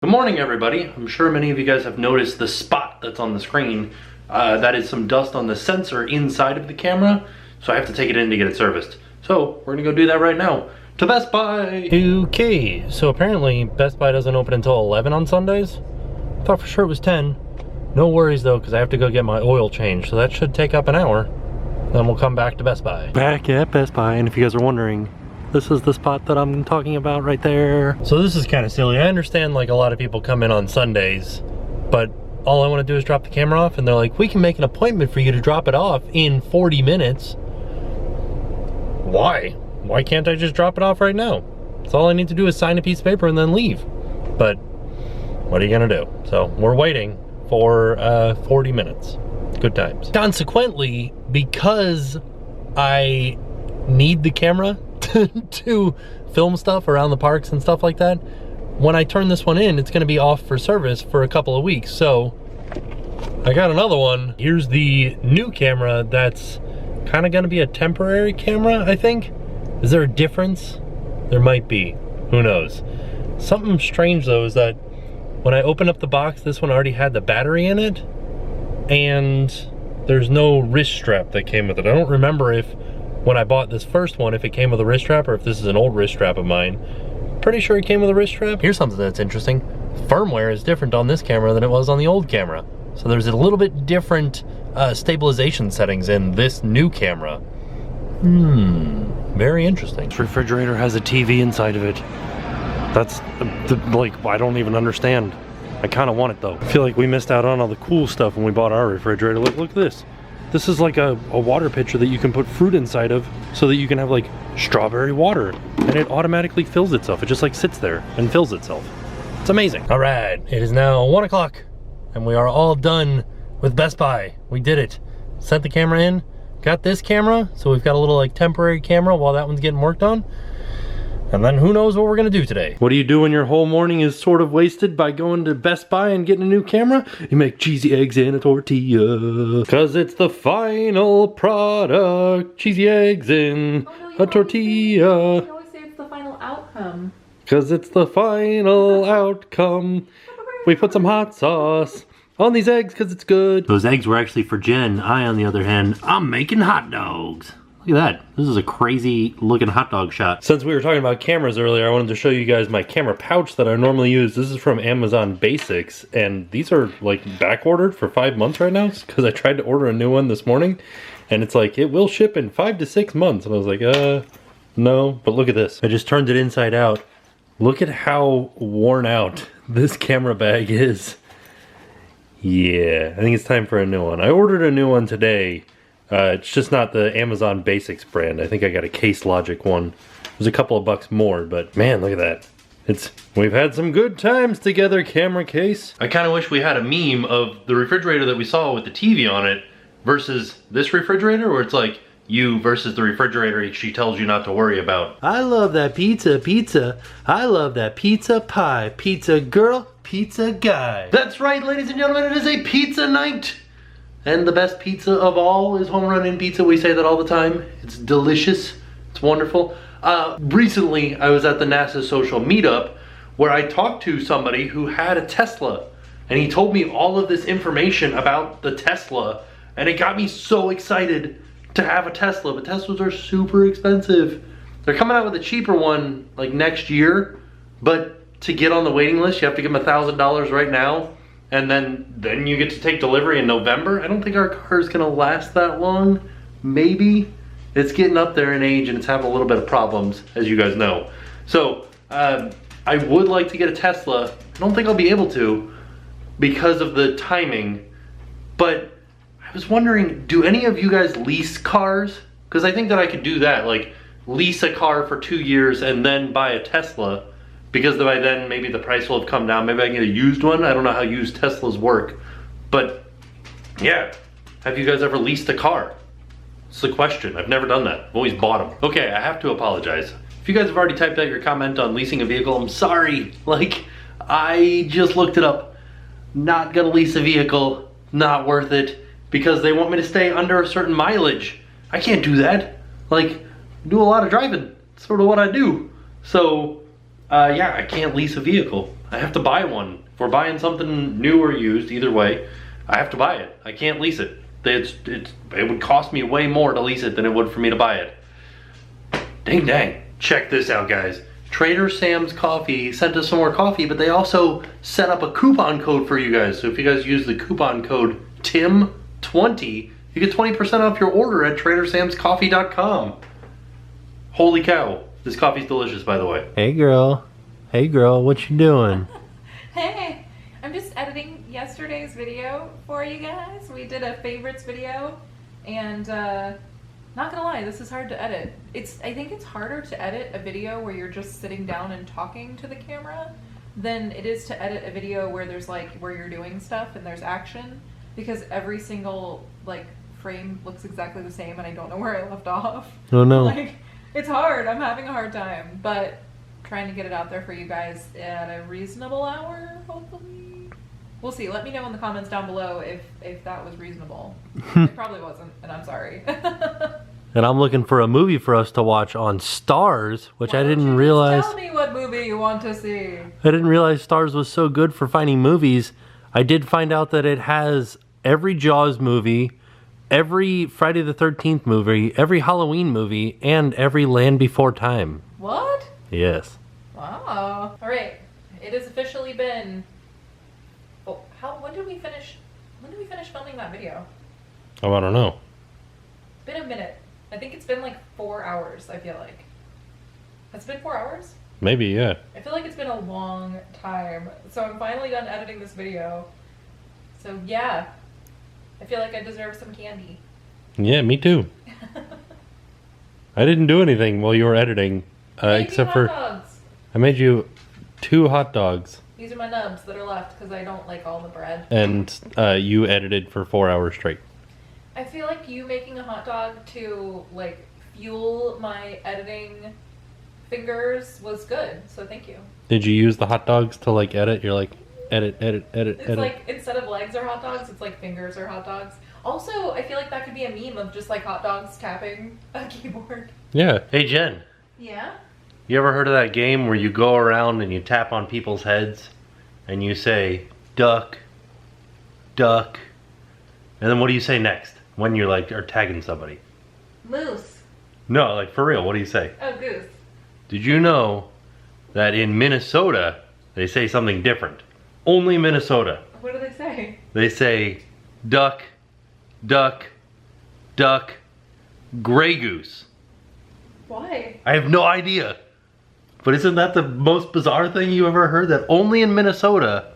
Good morning, everybody. I'm sure many of you guys have noticed the spot that's on the screen. That is some dust on the sensor inside of the camera, so I have to take it in to get it serviced. So we're gonna go do that right now to Best Buy. Okay, so apparently Best Buy doesn't open until 11 on Sundays. Thought for sure it was 10. No worries though, because I have to go get my oil changed, so that should take up an hour. Then we'll come back to Best Buy. Back at Best Buy, and if you guys are wondering, this is the spot that I'm talking about right there. So this is kind of silly. I understand like a lot of people come in on Sundays, but all I want to do is drop the camera off, and they're like, we can make an appointment for you to drop it off in 40 minutes. Why? Why can't I just drop it off right now? So all I need to do is sign a piece of paper and then leave. But what are you gonna do? So we're waiting for 40 minutes. Good times. Consequently, because I need the camera to film stuff around the parks and stuff like that, when I turn this one in, it's gonna be off for service for a couple of weeks. So I got another one. Here's the new camera that's kind of gonna be a temporary camera, I think. Is there a difference? There might be, who knows. Something strange though is that when I open up the box, this one already had the battery in it, and there's no wrist strap that came with it. I don't remember if when I bought this first one, if it came with a wrist strap or if this is an old wrist strap of mine. Pretty sure it came with a wrist strap. Here's something that's interesting. Firmware is different on this camera than it was on the old camera. So there's a little bit different stabilization settings in this new camera. Very interesting. This refrigerator has a TV inside of it. That's like, I don't even understand. I kind of want it though. I feel like we missed out on all the cool stuff when we bought our refrigerator. Look at this. This is like a water pitcher that you can put fruit inside of so that you can have like strawberry water, and it automatically fills itself. It just like sits there and fills itself. It's amazing. All right, it is now 1 o'clock and we are all done with Best Buy. We did it. Sent the camera in, got this camera. So we've got a little like temporary camera while that one's getting worked on. And then who knows what we're gonna do today. What do you do when your whole morning is sort of wasted by going to Best Buy and getting a new camera? You make cheesy eggs in a tortilla. Cause it's the final product. Cheesy eggs in a tortilla. You always say it's the final outcome. Cause it's the final outcome. We put some hot sauce on these eggs cause it's good. Those eggs were actually for Jen. I, on the other hand, I'm making hot dogs. Look at that. This is a crazy looking hot dog shot. Since we were talking about cameras earlier, I wanted to show you guys my camera pouch that I normally use. This is from Amazon Basics, and these are like back ordered for 5 months right now because I tried to order a new one this morning, and it's like, it will ship in 5 to 6 months. And I was like, no, but look at this. I just turned it inside out. Look at how worn out this camera bag is. Yeah, I think it's time for a new one. I ordered a new one today. It's just not the Amazon Basics brand. I think I got a Case Logic one. It was a couple of bucks more, but man, look at that. We've had some good times together, camera case. I kind of wish we had a meme of the refrigerator that we saw with the TV on it versus this refrigerator, where it's like you versus the refrigerator she tells you not to worry about. I love that pizza. I love that pizza pie. Pizza girl, pizza guy. That's right, ladies and gentlemen, it is a pizza night. And the best pizza of all is Home Run Inn Pizza. We say that all the time. It's delicious. It's wonderful. Recently, I was at the NASA social meetup where I talked to somebody who had a Tesla. And he told me all of this information about the Tesla. And it got me so excited to have a Tesla. But Teslas are super expensive. They're coming out with a cheaper one like next year. But to get on the waiting list, you have to give them $1,000 right now. And then you get to take delivery in November. I don't think our car is gonna last that long. Maybe. It's getting up there in age and it's having a little bit of problems, as you guys know. So, I would like to get a Tesla. I don't think I'll be able to because of the timing. But I was wondering, do any of you guys lease cars? Because I think that I could do that, like lease a car for 2 years and then buy a Tesla. Because by then, maybe the price will have come down. Maybe I can get a used one. I don't know how used Teslas work. But, yeah. Have you guys ever leased a car? It's the question. I've never done that. I've always bought them. Okay, I have to apologize. If you guys have already typed out your comment on leasing a vehicle, I'm sorry. Like, I just looked it up. Not gonna lease a vehicle. Not worth it. Because they want me to stay under a certain mileage. I can't do that. Like, do a lot of driving. It's sort of what I do. So, yeah, I can't lease a vehicle. I have to buy one. If we're buying something new or used, either way, I have to buy it. I can't lease it. It would cost me way more to lease it than it would for me to buy it. Dang dang. Check this out, guys. Trader Sam's Coffee sent us some more coffee, but they also set up a coupon code for you guys. So if you guys use the coupon code TIM20, you get 20% off your order at TraderSam'sCoffee.com. Holy cow. This coffee's delicious, by the way. Hey girl. Hey girl, what you doing? Hey, I'm just editing yesterday's video for you guys. We did a favorites video, and not gonna lie, this is hard to edit. I think it's harder to edit a video where you're just sitting down and talking to the camera than it is to edit a video where there's like, where you're doing stuff and there's action, because every single like frame looks exactly the same and I don't know where I left off. Oh no. Like, it's hard, I'm having a hard time, but trying to get it out there for you guys at a reasonable hour, hopefully. We'll see. Let me know in the comments down below if that was reasonable. It probably wasn't, and I'm sorry. And I'm looking for a movie for us to watch on Stars, which I didn't realize. Tell me what movie you want to see. I didn't realize Stars was so good for finding movies. I did find out that it has every Jaws movie, every Friday the 13th movie, every Halloween movie, and every Land Before Time. What? Yes. Wow. All right. It has officially been. Oh, when did we finish? When did we finish filming that video? Oh, I don't know. It's been a minute. I think it's been like 4 hours. I feel like. Has it been 4 hours? Maybe, yeah. I feel like it's been a long time. So I'm finally done editing this video. So yeah, I feel like I deserve some candy. Yeah, me too. I didn't do anything while you were editing, except for dogs. I made you 2 hot dogs. These are my nubs that are left because I don't like all the bread. And you edited for 4 hours straight. I feel like you making a hot dog to like fuel my editing fingers was good, so thank you. Did you use the hot dogs to like edit? You're like, edit. It's like, instead of legs are hot dogs, it's like fingers are hot dogs. Also, I feel like that could be a meme of just like hot dogs tapping a keyboard. Yeah. Hey Jen. Yeah? You ever heard of that game where you go around and you tap on people's heads and you say, duck, duck, and then what do you say next when you're like, are tagging somebody? Moose. No, like for real, what do you say? Oh, goose. Did you know that in Minnesota, they say something different? Only Minnesota. What do they say? They say, duck, duck, duck, gray goose. Why? I have no idea. But isn't that the most bizarre thing you ever heard? That only in Minnesota,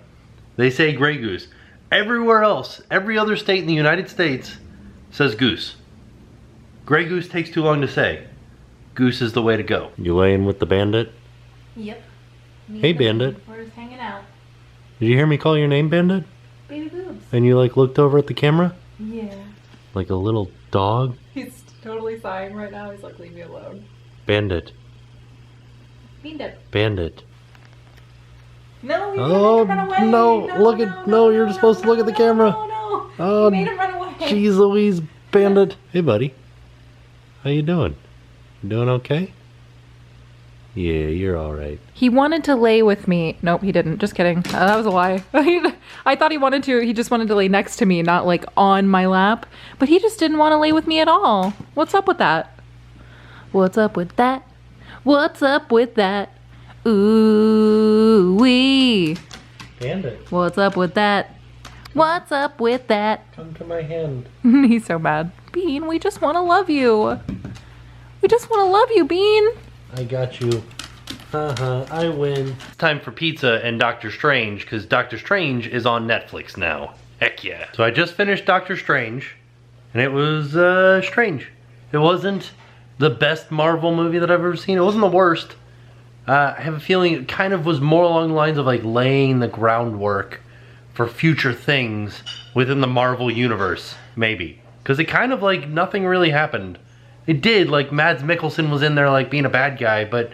they say gray goose. Everywhere else, every other state in the United States says goose. Gray goose takes too long to say. Goose is the way to go. You laying with the bandit? Yep. Hey, Bandit. We're just hanging out. Did you hear me call your name, Bandit? Baby boobs. And you like looked over at the camera? Yeah. Like a little dog? He's totally sighing right now. He's like, leave me alone. Bandit. Bandit. Bandit. No, you Oh, made him run away. no, look at, no, you're supposed to look at the camera. No. Oh, You made him run away. jeez Louise, Bandit. Hey, buddy. How you doing? You doing okay? Yeah, you're all right. He wanted to lay with me. Nope, he didn't. Just kidding. That was a lie. I thought he wanted to. He just wanted to lay next to me, not like on my lap. But he just didn't want to lay with me at all. What's up with that? What's up with that? What's up with that? Ooh wee. Bandit, What's up with that? What's up with that? come to my hand. He's so mad. Bean, we just want to love you. We just want to love you, Bean. I got you. I win. It's time for pizza and Doctor Strange, because Doctor Strange is on Netflix now. Heck yeah. So I just finished Doctor Strange, and it was strange. It wasn't the best Marvel movie that I've ever seen. It wasn't the worst. I have a feeling it kind of was more along the lines of like laying the groundwork for future things within the Marvel universe, maybe. Because it kind of like nothing really happened. It did, like Mads Mikkelsen was in there like being a bad guy, but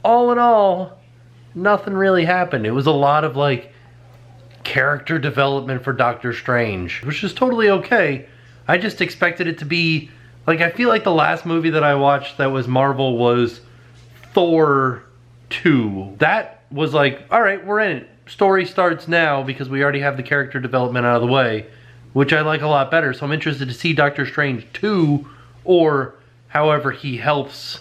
all in all, nothing really happened. It was a lot of like character development for Doctor Strange, which is totally okay. I just expected it to be, like, I feel like the last movie that I watched that was Marvel was Thor 2. That was like, all right, we're in it. Story starts now because we already have the character development out of the way, which I like a lot better. So I'm interested to see Doctor Strange 2, or however he helps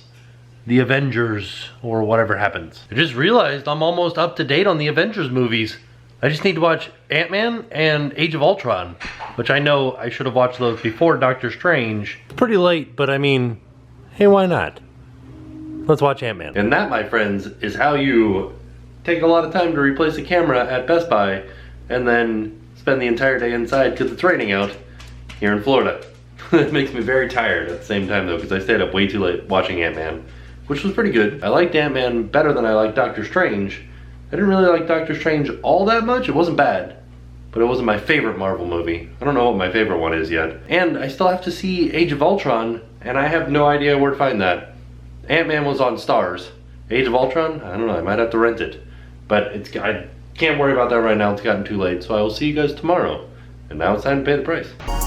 the Avengers or whatever happens. I just realized I'm almost up to date on the Avengers movies. I just need to watch Ant-Man and Age of Ultron, which I know I should have watched those before Doctor Strange. It's pretty late, but I mean, hey, why not? Let's watch Ant-Man. And that, my friends, is how you take a lot of time to replace a camera at Best Buy and then spend the entire day inside because it's raining out here in Florida. It makes me very tired at the same time though, because I stayed up way too late watching Ant-Man, which was pretty good. I liked Ant-Man better than I liked Doctor Strange. I didn't really like Doctor Strange all that much. It wasn't bad, but it wasn't my favorite Marvel movie. I don't know what my favorite one is yet. And I still have to see Age of Ultron, and I have no idea where to find that. Ant-Man was on Stars. Age of Ultron? I don't know, I might have to rent it. But I can't worry about that right now, it's gotten too late. So I will see you guys tomorrow. And now it's time to pay the price.